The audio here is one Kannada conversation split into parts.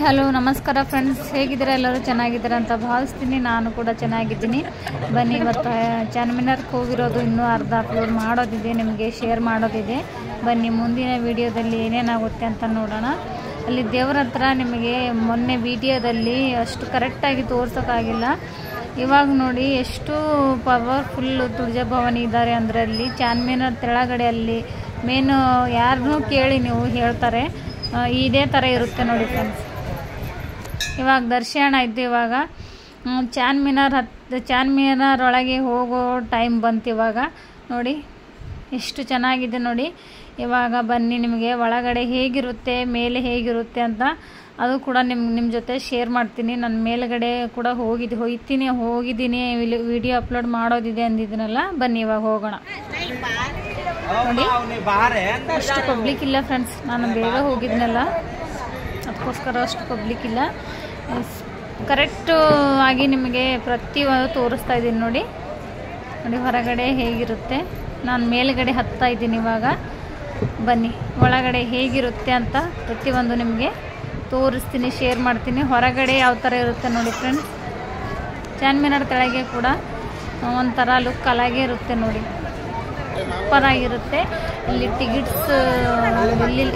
ಹಲೋ ನಮಸ್ಕಾರ ಫ್ರೆಂಡ್ಸ್, ಹೇಗಿದ್ದೀರಾ? ಎಲ್ಲರೂ ಚೆನ್ನಾಗಿದ್ದೀರಾ ಅಂತ ಭಾವಿಸ್ತೀನಿ. ನಾನು ಕೂಡ ಚೆನ್ನಾಗಿದ್ದೀನಿ. ಬನ್ನಿ, ಇವತ್ತು ಚಾರ್ಮಿನಾರ್ಗೆ ಹೋಗಿರೋದು ಇನ್ನೂ ಅರ್ಧ ಅಪ್ಲೋಡ್ ಮಾಡೋದಿದೆ, ನಿಮಗೆ ಶೇರ್ ಮಾಡೋದಿದೆ. ಬನ್ನಿ, ಮುಂದಿನ ವಿಡಿಯೋದಲ್ಲಿ ಏನೇನಾಗುತ್ತೆ ಅಂತ ನೋಡೋಣ. ಅಲ್ಲಿ ದೇವರ ಹತ್ರ ನಿಮಗೆ ಮೊನ್ನೆ ವಿಡಿಯೋದಲ್ಲಿ ಅಷ್ಟು ಕರೆಕ್ಟಾಗಿ ತೋರ್ಸೋಕ್ಕಾಗಿಲ್ಲ. ಇವಾಗ ನೋಡಿ ಎಷ್ಟು ಪವರ್ಫುಲ್ಲು ತುಳಜಾಭವಾನಿ ಇದ್ದಾರೆ ಅಂದರೆ ಅಲ್ಲಿ ಚಾರ್ಮಿನಾರ್ ಕೆಳಗಡೆ ಅಲ್ಲಿ ಮೇನು ಯಾರನ್ನೂ ಕೇಳಿ ನೀವು ಹೇಳ್ತಾರೆ ಇದೇ ಥರ ಇರುತ್ತೆ ನೋಡಿ ಫ್ರೆಂಡ್ಸ್. ಇವಾಗ ದರ್ಶನ ಆಯಿತು. ಇವಾಗ ಚಾರ್ಮಿನಾರ್ ಒಳಗೆ ಹೋಗೋ ಟೈಮ್ ಬಂತು. ಇವಾಗ ನೋಡಿ ಎಷ್ಟು ಚೆನ್ನಾಗಿದೆ ನೋಡಿ. ಇವಾಗ ಬನ್ನಿ, ನಿಮಗೆ ಒಳಗಡೆ ಹೇಗಿರುತ್ತೆ, ಮೇಲೆ ಹೇಗಿರುತ್ತೆ ಅಂತ ಅದು ಕೂಡ ನಿಮ್ಮ ಜೊತೆ ಶೇರ್ ಮಾಡ್ತೀನಿ. ನಾನು ಮೇಲ್ಗಡೆ ಕೂಡ ಹೋಗಿದ್ದೀನಿ, ವಿಡಿಯೋ ಅಪ್ಲೋಡ್ ಮಾಡೋದಿದೆ ಅಂದಿದ್ದೀನಲ್ಲ. ಬನ್ನಿ ಇವಾಗ ಹೋಗೋಣ. ನೋಡಿ ಅಷ್ಟು ಪಬ್ಲಿಕ್ ಇಲ್ಲ ಫ್ರೆಂಡ್ಸ್, ನಾನು ಬೇಗ ಹೋಗಿದ್ನಲ್ಲ ಅದಕ್ಕೋಸ್ಕರ ಅಷ್ಟು ಪಬ್ಲಿಕ್ ಇಲ್ಲ. ಕರೆಕ್ಟು ಆಗಿ ನಿಮಗೆ ಪ್ರತಿಯೊಂದು ತೋರಿಸ್ತಾ ಇದ್ದೀನಿ ನೋಡಿ. ಹೊರಗಡೆ ಹೇಗಿರುತ್ತೆ, ನಾನು ಮೇಲ್ಗಡೆ ಹತ್ತಾ ಇದ್ದೀನಿ ಇವಾಗ. ಬನ್ನಿ, ಒಳಗಡೆ ಹೇಗಿರುತ್ತೆ ಅಂತ ಪ್ರತಿಯೊಂದು ನಿಮಗೆ ತೋರಿಸ್ತೀನಿ, ಶೇರ್ ಮಾಡ್ತೀನಿ. ಹೊರಗಡೆ ಯಾವ ಥರ ಇರುತ್ತೆ ನೋಡಿ ಫ್ರೆಂಡ್ಸ್. ಚಾರ್ಮಿನಾರ್ ಕೆಳಗೆ ಕೂಡ ಒಂಥರ ಲುಕ್ అలాగే ಇರುತ್ತೆ ನೋಡಿ, ಸೂಪರಾಗಿರುತ್ತೆ. ಇಲ್ಲಿ ಟಿಕೆಟ್ಸ್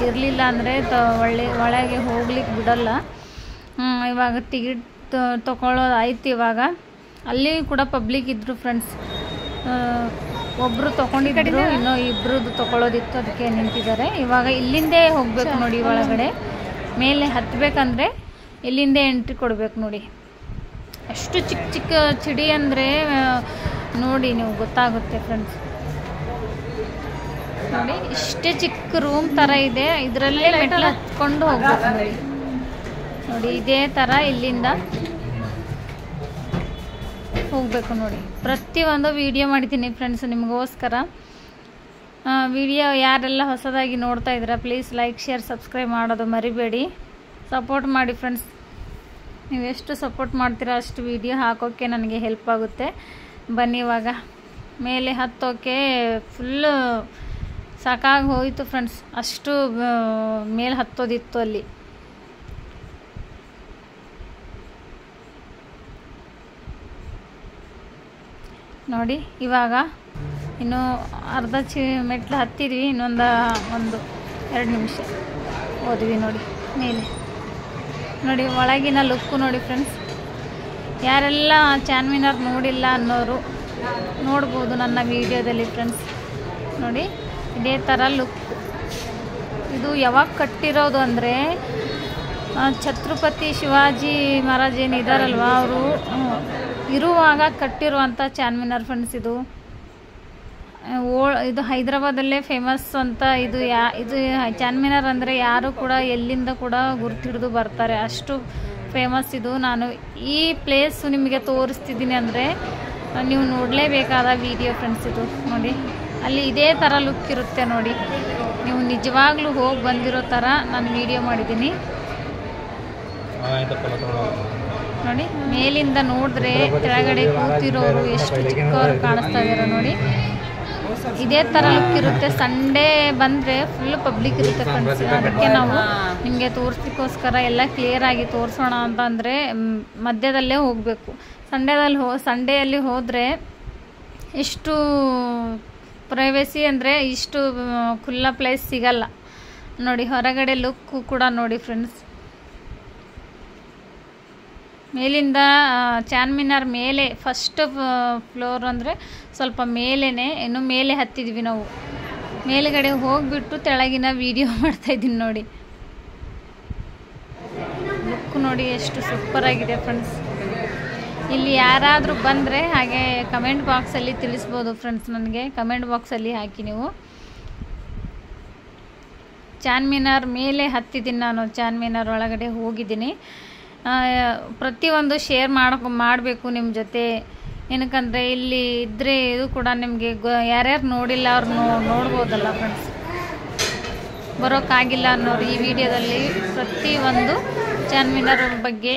ಇರಲಿಲ್ಲ ಅಂದರೆ ಒಳಗೆ ಹೋಗ್ಲಿಕ್ಕೆ ಬಿಡಲ್ಲ. ಇವಾಗ ಟಿಕೆಟ್ ತೊಗೊಳ್ಳೋದು ಆಯ್ತು. ಇವಾಗ ಅಲ್ಲಿ ಕೂಡ ಪಬ್ಲಿಕ್ ಇದ್ದರು ಫ್ರೆಂಡ್ಸ್. ಒಬ್ಬರು ತೊಗೊಂಡಿದ್ರು, ಇನ್ನೂ ಇಬ್ಬರದ್ದು ತೊಗೊಳ್ಳೋದಿತ್ತು, ಅದಕ್ಕೆ ನಿಂತಿದ್ದಾರೆ. ಇವಾಗ ಇಲ್ಲಿಂದೇ ಹೋಗಬೇಕು ನೋಡಿ ಒಳಗಡೆ. ಮೇಲೆ ಹತ್ತಬೇಕಂದ್ರೆ ಇಲ್ಲಿಂದೇ ಎಂಟ್ರಿ ಕೊಡಬೇಕು ನೋಡಿ. ಅಷ್ಟು ಚಿಕ್ಕ ಚಿಕ್ಕ ಚಿಡಿ ಅಂದರೆ ನೋಡಿ ನೀವು ಗೊತ್ತಾಗುತ್ತೆ ಫ್ರೆಂಡ್ಸ್. ನೋಡಿ ಇಷ್ಟೇ ಚಿಕ್ಕ ರೂಮ್ ಥರ ಇದೆ, ಇದರಲ್ಲೇ ಮೆಟ್ಲು ಹತ್ಕೊಂಡು ಹೋಗ್ಬೇಕು ನೋಡಿ. ನೋಡಿ ಇದೇ ಥರ ಇಲ್ಲಿಂದ ಹೋಗಬೇಕು ನೋಡಿ. ಪ್ರತಿಯೊಂದು ವಿಡಿಯೋ ಮಾಡ್ತೀನಿ ಫ್ರೆಂಡ್ಸ್ ನಿಮಗೋಸ್ಕರ. ವಿಡಿಯೋ ಯಾರೆಲ್ಲ ಹೊಸದಾಗಿ ನೋಡ್ತಾ ಇದ್ದೀರಾ ಪ್ಲೀಸ್ ಲೈಕ್, ಶೇರ್, ಸಬ್ಸ್ಕ್ರೈಬ್ ಮಾಡೋದು ಮರಿಬೇಡಿ. ಸಪೋರ್ಟ್ ಮಾಡಿ ಫ್ರೆಂಡ್ಸ್. ನೀವು ಎಷ್ಟು ಸಪೋರ್ಟ್ ಮಾಡ್ತೀರಾ ಅಷ್ಟು ವಿಡಿಯೋ ಹಾಕೋಕ್ಕೆ ನನಗೆ ಹೆಲ್ಪ್ ಆಗುತ್ತೆ. ಬನ್ನಿ, ಇವಾಗ ಮೇಲೆ ಹತ್ತೋಕ್ಕೆ ಫುಲ್ಲು ಸಾಕಾಗಿ ಹೋಯಿತು ಫ್ರೆಂಡ್ಸ್. ಅಷ್ಟು ಮೇಲೆ ಹತ್ತೋದಿತ್ತು ಅಲ್ಲಿ. ನೋಡಿ ಇವಾಗ ಇನ್ನು ಅರ್ಧ ಮೆಟ್ಲು ಹತ್ತಿದ್ವಿ, ಇನ್ನೊಂದು 1-2 ನಿಮಿಷ ಹೋದ್ವಿ ನೋಡಿ ಮೇಲೆ. ನೋಡಿ ಒಳಗಿನ ಲುಕ್ಕು ನೋಡಿ ಫ್ರೆಂಡ್ಸ್. ಯಾರೆಲ್ಲ ಚಾರ್ಮಿನಾರ್ ನೋಡಿಲ್ಲ ಅನ್ನೋರು ನೋಡ್ಬೋದು ನನ್ನ ವಿಡಿಯೋದಲ್ಲಿ ಫ್ರೆಂಡ್ಸ್. ನೋಡಿ ಇದೇ ಥರ ಲುಕ್. ಇದು ಯಾವಾಗ ಕಟ್ಟಿರೋದು ಅಂದರೆ ಛತ್ರಪತಿ ಶಿವಾಜಿ ಮಹಾರಾಜ್ ಏನಿದ್ದಾರಲ್ವ ಅವರು ಇರುವಾಗ ಕಟ್ಟಿರುವಂಥ ಚಾರ್ಮಿನಾರ್ ಫ್ರೆಂಡ್ಸ್. ಇದು ಹೈದರಾಬಾದಲ್ಲೇ ಫೇಮಸ್ ಅಂತ. ಇದು ಚಾರ್ಮಿನಾರ್ ಅಂದರೆ ಯಾರು ಕೂಡ ಎಲ್ಲಿಂದ ಕೂಡ ಗುರ್ತಿಡಿದು ಬರ್ತಾರೆ, ಅಷ್ಟು ಫೇಮಸ್ ಇದು. ನಾನು ಈ ಪ್ಲೇಸು ನಿಮಗೆ ತೋರಿಸ್ತಿದ್ದೀನಿ ಅಂದರೆ ನೀವು ನೋಡಲೇಬೇಕಾದ ವಿಡಿಯೋ ಫ್ರೆಂಡ್ಸ್ ಇದು. ನೋಡಿ ಅಲ್ಲಿ ಇದೇ ಥರ ಲುಕ್ ಇರುತ್ತೆ ನೋಡಿ. ನೀವು ನಿಜವಾಗ್ಲೂ ಹೋಗಿ ಬಂದಿರೋ ಥರ ನಾನು ವಿಡಿಯೋ ಮಾಡಿದ್ದೀನಿ ನೋಡಿ. ಮೇಲಿಂದ ನೋಡಿದ್ರೆ ಕೆಳಗಡೆ ಕೂತಿರೋರು ಎಷ್ಟು ಚಿಕ್ಕವರು ಕಾಣಿಸ್ತಾ ಇದ್ದಾರೆ ನೋಡಿ. ಇದೇ ಥರ ಲುಕ್ ಇರುತ್ತೆ. ಸಂಡೇ ಬಂದರೆ ಫುಲ್ ಪಬ್ಲಿಕ್ ಇರುತ್ತೆ ಫ್ರೆಂಡ್ಸ್. ಅದಕ್ಕೆ ನಾವು ನಿಮಗೆ ತೋರಿಸ್ಲಿಕ್ಕೋಸ್ಕರ ಎಲ್ಲ ಕ್ಲಿಯರಾಗಿ ತೋರಿಸೋಣ ಅಂತ ಅಂದರೆ ಮಧ್ಯದಲ್ಲೇ ಹೋಗಬೇಕು. ಸಂಡೇಯಲ್ಲಿ ಹೋದರೆ ಇಷ್ಟು ಪ್ರೈವೇಸಿ ಅಂದರೆ ಇಷ್ಟು ಖುಲ್ಲ ಪ್ಲೇಸ್ ಸಿಗಲ್ಲ ನೋಡಿ. ಹೊರಗಡೆ ಲುಕ್ಕು ಕೂಡ ನೋಡಿ ಫ್ರೆಂಡ್ಸ್. ಮೇಲಿಂದ ಚಾರ್ಮಿನಾರ್ ಮೇಲೆ ಫಸ್ಟ್ ಫ್ಲೋರ್ ಅಂದರೆ ಸ್ವಲ್ಪ ಮೇಲೇ, ಇನ್ನು ಮೇಲೆ ಹತ್ತಿದ್ವಿ ನಾವು. ಮೇಲುಗಡೆ ಹೋಗಿಬಿಟ್ಟು ತೆಳಗಿನ ವಿಡಿಯೋ ಮಾಡ್ತಾಯಿದ್ದೀನಿ ನೋಡಿ. ಲುಕ್ ನೋಡಿ ಎಷ್ಟು ಸೂಪರಾಗಿದೆ ಫ್ರೆಂಡ್ಸ್. ಇಲ್ಲಿ ಯಾರಾದರೂ ಬಂದರೆ ಹಾಗೆ ಕಮೆಂಟ್ ಬಾಕ್ಸಲ್ಲಿ ತಿಳಿಸ್ಬೋದು ಫ್ರೆಂಡ್ಸ್. ನನಗೆ ಕಮೆಂಟ್ ಬಾಕ್ಸಲ್ಲಿ ಹಾಕಿ ನೀವು. ಚಾರ್ಮಿನಾರ್ ಮೇಲೆ ಹತ್ತಿದ್ದೀನಿ ನಾನು, ಚಾರ್ಮಿನಾರ್ ಒಳಗಡೆ ಹೋಗಿದ್ದೀನಿ. ಪ್ರತಿಯೊಂದು ಶೇರ್ ಮಾಡಬೇಕು ನಿಮ್ಮ ಜೊತೆ. ಏನಕ್ಕಂದರೆ ಇಲ್ಲಿ ಇದ್ದರೆ ಇದು ಕೂಡ ನಿಮಗೆ ಯಾರ್ಯಾರು ನೋಡಿಲ್ಲ ಅವ್ರು ನೋಡ್ಬೋದಲ್ಲ ಫ್ರೆಂಡ್ಸ್. ಬರೋಕ್ಕಾಗಿಲ್ಲ ಅನ್ನೋರು ಈ ವಿಡಿಯೋದಲ್ಲಿ ಪ್ರತಿಯೊಂದು ಚಾರ್ಮಿನಾರ್ ಬಗ್ಗೆ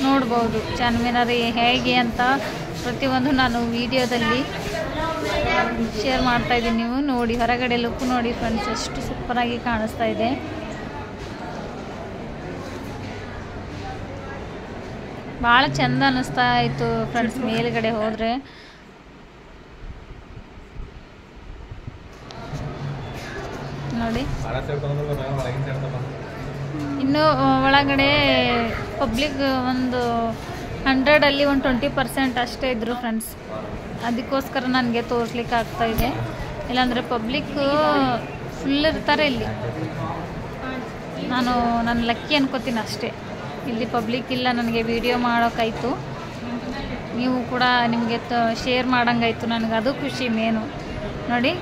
ನೋಡ್ಬೋದು. ಚಾರ್ಮಿನಾರ್ ಹೇಗೆ ಅಂತ ಪ್ರತಿಯೊಂದು ನಾನು ವಿಡಿಯೋದಲ್ಲಿ ಶೇರ್ ಮಾಡ್ತಾಯಿದ್ದೀನಿ. ನೀವು ನೋಡಿ ಹೊರಗಡೆ ಲುಕ್ ನೋಡಿ ಫ್ರೆಂಡ್ಸ್, ಎಷ್ಟು ಸೂಪರಾಗಿ ಕಾಣಿಸ್ತಾ ಇದೆ. ಭಾಳ ಚಂದ ಅನ್ನಿಸ್ತಾ ಇತ್ತು ಫ್ರೆಂಡ್ಸ್ ಮೇಲ್ಗಡೆ ಹೋದರೆ. ನೋಡಿ ಇನ್ನು ಒಳಗಡೆ ಪಬ್ಲಿಕ್ ಒಂದು 100ಅಲ್ಲಿ ಒಂದು 20% ಅಷ್ಟೇ ಇದ್ದರು ಫ್ರೆಂಡ್ಸ್. ಅದಕ್ಕೋಸ್ಕರ ನನಗೆ ತೋರಿಸ್ಲಿಕ್ಕೆ ಆಗ್ತಾಯಿದೆ, ಇಲ್ಲಾಂದರೆ ಪಬ್ಲಿಕ್ ಫುಲ್ ಇರ್ತಾರೆ ಇಲ್ಲಿ. ನನ್ನ ಲಕ್ಕಿ ಅನ್ಕೋತೀನಿ ಅಷ್ಟೇ, ಇಲ್ಲಿ ಪಬ್ಲಿಕ್ ಇಲ್ಲ, ನನಗೆ ವಿಡಿಯೋ ಮಾಡೋಕ್ಕಾಯ್ತು. ನೀವು ಕೂಡ ನಿಮಗೆ ಶೇರ್ ಮಾಡೋಂಗಾಯ್ತು, ನನಗೆ ಅದು ಖುಷಿ ಮೇನು. ನೋಡಿ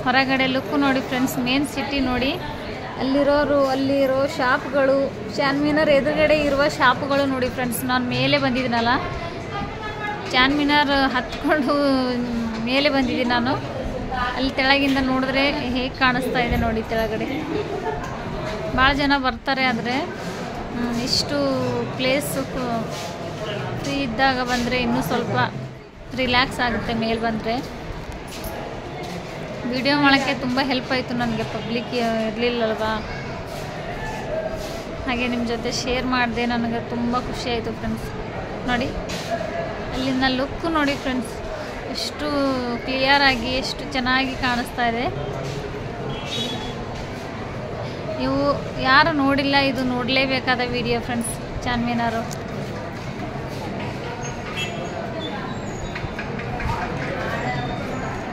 ಹೊರಗಡೆ ಲುಕ್ಕು ನೋಡಿ ಫ್ರೆಂಡ್ಸ್, ಮೇನ್ ಸಿಟಿ ನೋಡಿ, ಅಲ್ಲಿರೋ ಶಾಪ್ಗಳು, ಚಾನ್ಮಿನಾರ್ ಎದುರುಗಡೆ ಇರುವ ಶಾಪ್ಗಳು ನೋಡಿ ಫ್ರೆಂಡ್ಸ್. ನಾನು ಮೇಲೆ ಬಂದಿದ್ದೀನಲ್ಲ, ಚಾನ್ಮಿನಾರ್ ಹತ್ಕೊಂಡು ಮೇಲೆ ಬಂದಿದ್ದೀನಿ ನಾನು. ಅಲ್ಲಿ ತೆಳಗಿಂದ ನೋಡಿದ್ರೆ ಹೇಗೆ ಕಾಣಿಸ್ತಾ ಇದೆ ನೋಡಿ ತೆಳಗಡೆ. ಭಾಳ ಜನ ಬರ್ತಾರೆ, ಆದರೆ ಇಷ್ಟು ಪ್ಲೇಸು ಫ್ರೀ ಇದ್ದಾಗ ಬಂದರೆ ಇನ್ನೂ ಸ್ವಲ್ಪ ರಿಲ್ಯಾಕ್ಸ್ ಆಗುತ್ತೆ. ಮೇಲೆ ಬಂದರೆ ವಿಡಿಯೋ ಮಾಡೋಕ್ಕೆ ತುಂಬ ಹೆಲ್ಪ್ ಆಯಿತು ನನಗೆ, ಪಬ್ಲಿಕ್ ಇರಲಿಲ್ಲಲ್ವಾ. ಹಾಗೆ ನಿಮ್ಮ ಜೊತೆ ಶೇರ್ ಮಾಡಿದೆ, ನನಗೆ ತುಂಬ ಖುಷಿ ಆಯಿತು ಫ್ರೆಂಡ್ಸ್. ನೋಡಿ ಅಲ್ಲಿಂದ ಲುಕ್ಕು ನೋಡಿ ಫ್ರೆಂಡ್ಸ್, ಎಷ್ಟು ಕ್ಲಿಯರಾಗಿ ಎಷ್ಟು ಚೆನ್ನಾಗಿ ಕಾಣಿಸ್ತಾ ಇದೆ. ನೀವು ಯಾರು ನೋಡಿಲ್ಲ, ಇದು ನೋಡಲೇಬೇಕಾದ ವಿಡಿಯೋ ಫ್ರೆಂಡ್ಸ್, ಚಾನ್ಮಿನಾರು.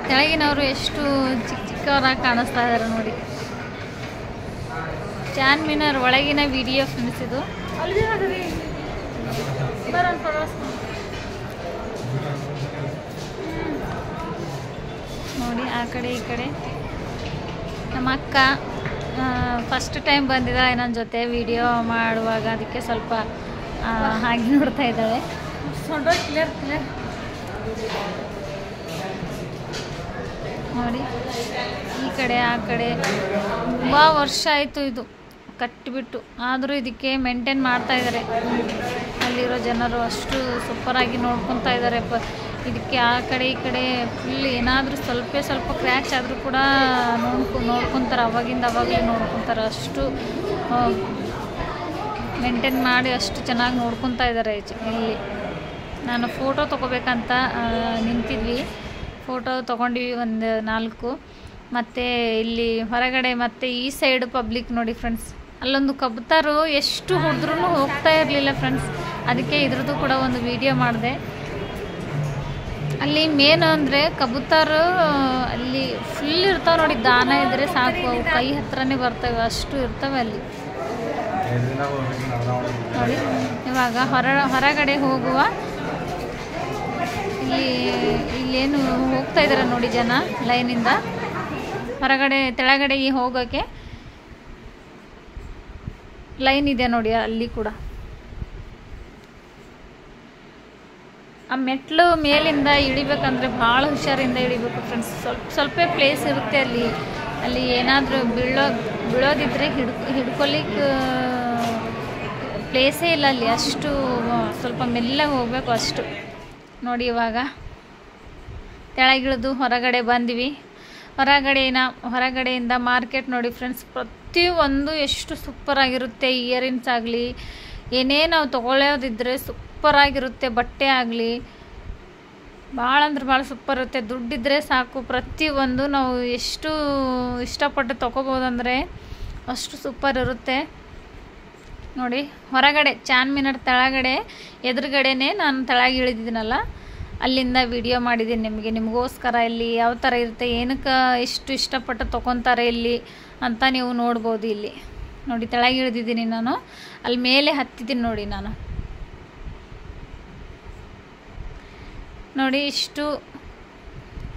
ಕೆಳಗಿನವರು ಎಷ್ಟು ಚಿಕ್ಕವರಾಗಿ ಕಾಣಿಸ್ತಾ ಇದ್ದಾರೆ ನೋಡಿ. ಚಾನ್ಮಿನಾರ್ ಒಳಗಿನ ವಿಡಿಯೋ ಫ್ರೆಂಡ್ಸ್ ಇದು. ನೋಡಿ ಆ ಕಡೆ ಈ ಕಡೆ ನಮ್ಮ ಅಕ್ಕ ಫಸ್ಟ್ ಟೈಮ್ ಬಂದಿದ್ದಾಳೆ ನನ್ನ ಜೊತೆ ವಿಡಿಯೋ ಮಾಡುವಾಗ, ಅದಕ್ಕೆ ಸ್ವಲ್ಪ ಹಾಗೆ ನೋಡ್ತಾ ಇದ್ದಾಳೆ. ನೋಡಿ ಈ ಕಡೆ ಆ ಕಡೆ ತುಂಬ ವರ್ಷ ಆಯಿತು ಇದು ಕಟ್ಟಿಬಿಟ್ಟು, ಆದರೂ ಇದಕ್ಕೆ ಮೇಂಟೈನ್ ಮಾಡ್ತಾ ಇದ್ದಾರೆ ಅಲ್ಲಿರೋ ಜನರು. ಅಷ್ಟು ಸೂಪರಾಗಿ ನೋಡ್ಕೊತಾ ಇದ್ದಾರೆ. ಇದಕ್ಕೆ ಆ ಕಡೆ ಈ ಕಡೆ ಫುಲ್ ಏನಾದರೂ ಸ್ವಲ್ಪ ಕ್ರ್ಯಾಚ್ ಆದರೂ ಕೂಡ ನೋಡ್ಕೊತಾರೆ, ಅವಾಗಲೇ ನೋಡ್ಕೊತಾರೆ. ಅಷ್ಟು ಮೇಂಟೈನ್ ಮಾಡಿ ಅಷ್ಟು ಚೆನ್ನಾಗಿ ನೋಡ್ಕೊತಾ ಇದ್ದಾರೆ ಇಲ್ಲಿ. ನಾನು ಫೋಟೋ ತೊಗೋಬೇಕಂತ ನಿಂತಿದ್ವಿ, ಫೋಟೋ ತೊಗೊಂಡ್ವಿ ಒಂದು 4. ಮತ್ತು ಇಲ್ಲಿ ಹೊರಗಡೆ ಮತ್ತು ಈ ಸೈಡ್ ಪಬ್ಲಿಕ್ ನೋಡಿ ಫ್ರೆಂಡ್ಸ್, ಅಲ್ಲೊಂದು ಕಬೂತರು ಎಷ್ಟು ಹೊಡೆದ್ರೂ ಹೋಗ್ತಾ ಇರಲಿಲ್ಲ ಫ್ರೆಂಡ್ಸ್. ಅದಕ್ಕೆ ಇದ್ರದ್ದು ಕೂಡ ಒಂದು ವಿಡಿಯೋ ಮಾಡಿದೆ. ಅಲ್ಲಿ ಮೇನ್ ಅಂದರೆ ಕಬೂತರು ಅಲ್ಲಿ ಫುಲ್ ಇರ್ತಾವೆ ನೋಡಿ, ದಾನ ಇದ್ದರೆ ಸಾಕು, ಅವು ಕೈ ಹತ್ರನೇ ಬರ್ತವೆ, ಅಷ್ಟು ಇರ್ತವೆ ಅಲ್ಲಿ ನೋಡಿ. ಇವಾಗ ಹೊರಗಡೆ ಹೋಗುವ ಇಲ್ಲೇನು ಹೋಗ್ತಾ ಇದ್ದಾರೆ ನೋಡಿ ಜನ ಲೈನಿಂದ. ಹೊರಗಡೆ ತೆಳಗಡೆ ಹೋಗೋಕ್ಕೆ ಲೈನ್ ಇದೆ ನೋಡಿ, ಅಲ್ಲಿ ಕೂಡ ಆ ಮೆಟ್ಲು ಮೇಲಿಂದ ಇಳಿಬೇಕಂದ್ರೆ ಭಾಳ ಹುಷಾರಿಂದ ಇಳಿಬೇಕು ಫ್ರೆಂಡ್ಸ್. ಸ್ವಲ್ಪ ಪ್ಲೇಸ್ ಇರುತ್ತೆ ಅಲ್ಲಿ ಏನಾದರೂ ಬೀಳೋದಿದ್ರೆ ಹಿಡ್ಕೊಲಿಕ್ಕೆ ಪ್ಲೇಸೇ ಇಲ್ಲ ಅಲ್ಲಿ, ಅಷ್ಟು ಸ್ವಲ್ಪ ಮೆಲ್ಲಗೆ ಹೋಗಬೇಕು ಅಷ್ಟು ನೋಡಿ. ಇವಾಗ ತೆಳಗಿಳಿದು ಹೊರಗಡೆ ಬಂದ್ವಿ. ಹೊರಗಡೆಯಿಂದ ಮಾರ್ಕೆಟ್ ನೋಡಿ ಫ್ರೆಂಡ್ಸ್, ಪ್ರತಿಯೊಂದು ಎಷ್ಟು ಸೂಪರಾಗಿರುತ್ತೆ. ಇಯರಿಂಗ್ಸ್ ಆಗಲಿ, ಏನೇ ನಾವು ತೊಗೊಳ್ಳೋದಿದ್ರೆ ಸೂಪರಾಗಿರುತ್ತೆ. ಬಟ್ಟೆ ಆಗಲಿ ಭಾಳ ಅಂದ್ರೆ ಭಾಳ ಸೂಪರ್ ಇರುತ್ತೆ. ದುಡ್ಡಿದ್ರೆ ಸಾಕು, ಪ್ರತಿಯೊಂದು ನಾವು ಎಷ್ಟು ಇಷ್ಟಪಟ್ಟು ತೊಗೋಬೋದಂದರೆ ಅಷ್ಟು ಸೂಪರ್ ಇರುತ್ತೆ ನೋಡಿ. ಹೊರಗಡೆ ಚಾನ್ಮಿನಾರ್ ತೆಳಗಡೆ ಎದುರುಗಡೆನೇ ನಾನು ತೆಳಗೆ ಇಳಿದಿದ್ದೀನಲ್ಲ, ಅಲ್ಲಿಂದ ವಿಡಿಯೋ ಮಾಡಿದ್ದೀನಿ ನಿಮಗೋಸ್ಕರ. ಇಲ್ಲಿ ಯಾವ ಥರ ಇರುತ್ತೆ, ಏನಕ್ಕೆ ಎಷ್ಟು ಇಷ್ಟಪಟ್ಟು ತೊಗೊತಾರೆ ಇಲ್ಲಿ ಅಂತ ನೀವು ನೋಡ್ಬೋದು. ಇಲ್ಲಿ ನೋಡಿ ತೆಳಗೆ ಇಳಿದಿದ್ದೀನಿ ನಾನು, ಅಲ್ಲಿ ಮೇಲೆ ಹತ್ತಿದ್ದೀನಿ ನೋಡಿ ನಾನು. ನೋಡಿ ಇಷ್ಟು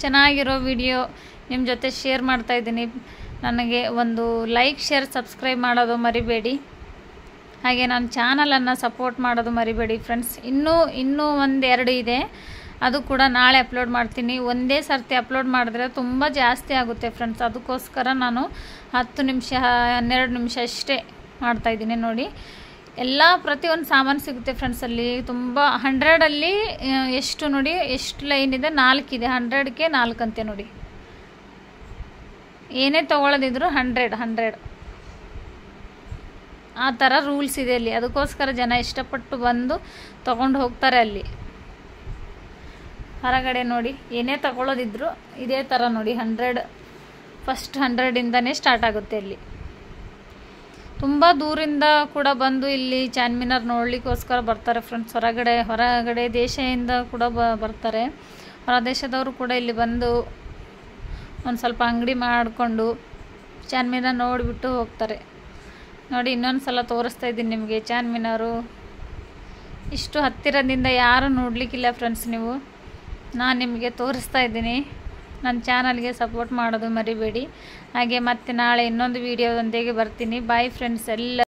ಚೆನ್ನಾಗಿರೋ ವಿಡಿಯೋ ನಿಮ್ಮ ಜೊತೆ ಶೇರ್ ಮಾಡ್ತಾಯಿದ್ದೀನಿ. ನನಗೆ ಒಂದು ಲೈಕ್, ಶೇರ್, ಸಬ್ಸ್ಕ್ರೈಬ್ ಮಾಡೋದು ಮರಿಬೇಡಿ. ಹಾಗೆ ನನ್ನ ಚಾನಲನ್ನು ಸಪೋರ್ಟ್ ಮಾಡೋದು ಮರಿಬೇಡಿ ಫ್ರೆಂಡ್ಸ್. ಇನ್ನೂ 1-2 ಇದೆ, ಅದು ಕೂಡ ನಾಳೆ ಅಪ್ಲೋಡ್ ಮಾಡ್ತೀನಿ. ಒಂದೇ ಸರ್ತಿ ಅಪ್ಲೋಡ್ ಮಾಡಿದ್ರೆ ತುಂಬ ಜಾಸ್ತಿ ಆಗುತ್ತೆ ಫ್ರೆಂಡ್ಸ್. ಅದಕ್ಕೋಸ್ಕರ ನಾನು 10 ನಿಮಿಷ 12 ನಿಮಿಷ ಅಷ್ಟೇ ಮಾಡ್ತಾಯಿದ್ದೀನಿ ನೋಡಿ. ಪ್ರತಿಯೊಂದು ಸಾಮಾನು ಸಿಗುತ್ತೆ ಫ್ರೆಂಡ್ಸ್ ಅಲ್ಲಿ. ತುಂಬ 100ಅಲ್ಲಿ ಎಷ್ಟು ನೋಡಿ, ಎಷ್ಟು ಲೈನ್ ಇದೆ, 4 ಇದೆ. 100ಕ್ಕೆ 4 ಅಂತೆ ನೋಡಿ. ಏನೇ ತೊಗೊಳ್ಳೋದಿದ್ರು 100 ಆ ಥರ ರೂಲ್ಸ್ ಇದೆ ಅಲ್ಲಿ. ಅದಕ್ಕೋಸ್ಕರ ಜನ ಇಷ್ಟಪಟ್ಟು ಬಂದು ತೊಗೊಂಡು ಹೋಗ್ತಾರೆ ಅಲ್ಲಿ. ಹೊರಗಡೆ ನೋಡಿ ಏನೇ ತಗೊಳ್ಳೋದಿದ್ರು ಇದೇ ಥರ ನೋಡಿ, 100 ಫಸ್ಟ್ 100ಇಂದನೇ ಸ್ಟಾರ್ಟ್ ಆಗುತ್ತೆ ಅಲ್ಲಿ. ತುಂಬ ದೂರಿಂದ ಕೂಡ ಬಂದು ಇಲ್ಲಿ ಚಾರ್ಮಿನಾರ್ ನೋಡಲಿಕ್ಕೋಸ್ಕರ ಬರ್ತಾರೆ ಫ್ರೆಂಡ್ಸ್. ಹೊರಗಡೆ ದೇಶದಿಂದ ಕೂಡ ಬರ್ತಾರೆ. ಹೊರ ದೇಶದವರು ಕೂಡ ಇಲ್ಲಿ ಬಂದು ಒಂದು ಸ್ವಲ್ಪ ಅಂಗಡಿ ಮಾಡಿಕೊಂಡು ಚಾರ್ಮಿನಾರ್ ನೋಡಿಬಿಟ್ಟು ಹೋಗ್ತಾರೆ. ನೋಡಿ ಇನ್ನೊಂದು ಸಲ ತೋರಿಸ್ತಾ ಇದ್ದೀನಿ ನಿಮಗೆ ಚಾರ್ಮಿನಾರು. ಇಷ್ಟು ಹತ್ತಿರದಿಂದ ಯಾರು ನೋಡಲಿಕ್ಕಿಲ್ಲ ಫ್ರೆಂಡ್ಸ್. ನಾನು ನಿಮಗೆ ತೋರಿಸ್ತಾ ಇದ್ದೀನಿ. ನನ್ನ ಚಾನಲ್ಗೆ ಸಪೋರ್ಟ್ ಮಾಡೋದು ಮರಿಬೇಡಿ. ಹಾಗೆ ಮತ್ತೆ ನಾಳೆ ಇನ್ನೊಂದು ವಿಡಿಯೋದೊಂದಿಗೆ ಬರ್ತೀನಿ. ಬಾಯ್ ಫ್ರೆಂಡ್ಸ್ ಎಲ್ಲ.